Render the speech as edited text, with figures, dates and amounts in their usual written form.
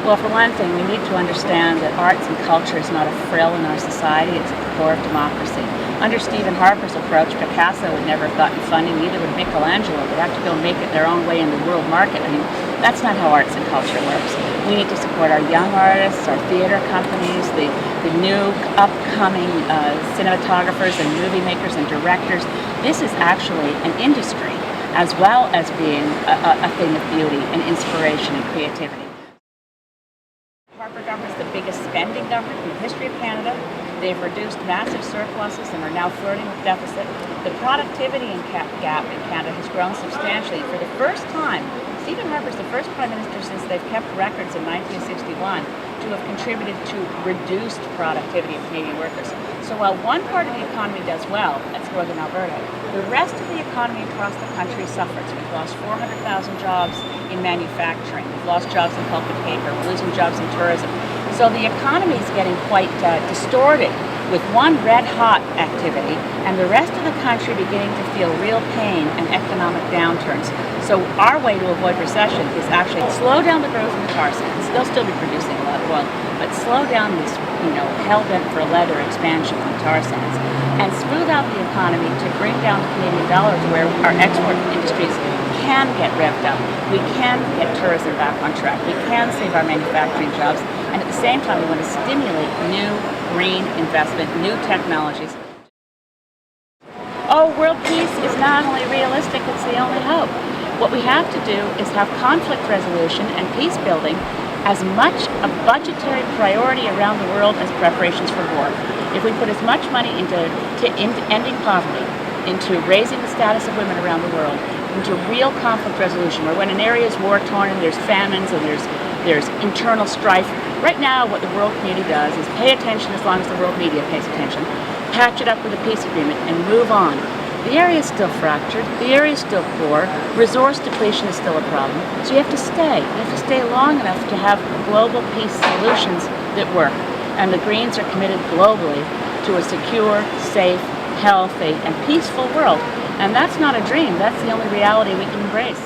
Well, for one thing, we need to understand that arts and culture is not a frill in our society, it's at the core of democracy. Under Stephen Harper's approach, Picasso would never have gotten funding, neither would Michelangelo. They'd have to go make it their own way in the world market. I mean, that's not how arts and culture works. We need to support our young artists, our theater companies, the new upcoming cinematographers and movie makers and directors. This is actually an industry as well as being a thing of beauty and inspiration and creativity. Harper government is the biggest spending government in the history of Canada. They've reduced massive surpluses and are now flirting with deficit. The productivity gap in Canada has grown substantially. For the first time, Stephen Harper is the first Prime Minister since they've kept records in 1961 to have contributed to reduced productivity of Canadian workers. So while one part of the economy does well, that's Northern Alberta, the rest of the economy across the country suffers. We've lost 400,000 jobs in manufacturing. We've lost jobs in pulp and paper. We're losing jobs in tourism. So the economy is getting quite distorted with one red-hot activity and the rest of the country beginning to feel real pain and economic downturns. So our way to avoid recession is actually slow down the growth in the tar sands. They'll still be producing a lot of oil, but slow down this, hell-bent for leather expansion on the tar sands and smooth out the economy to bring down the Canadian dollar to where our export industries can get revved up. We can get tourism back on track. We can save our manufacturing jobs. And at the same time, we want to stimulate new green investment, new technologies. Oh, world peace is not only realistic, it's the only hope. What we have to do is have conflict resolution and peace building as much a budgetary priority around the world as preparations for war. If we put as much money into ending poverty, into raising the status of women around the world, into real conflict resolution, where when an area is war-torn and there's famines and there's internal strife, right now what the world community does is pay attention as long as the world media pays attention, patch it up with a peace agreement, and move on. The area is still fractured, the area is still poor, resource depletion is still a problem, so you have to stay. You have to stay long enough to have global peace solutions that work. And the Greens are committed globally to a secure, safe, healthy, and peaceful world. And that's not a dream, that's the only reality we can embrace.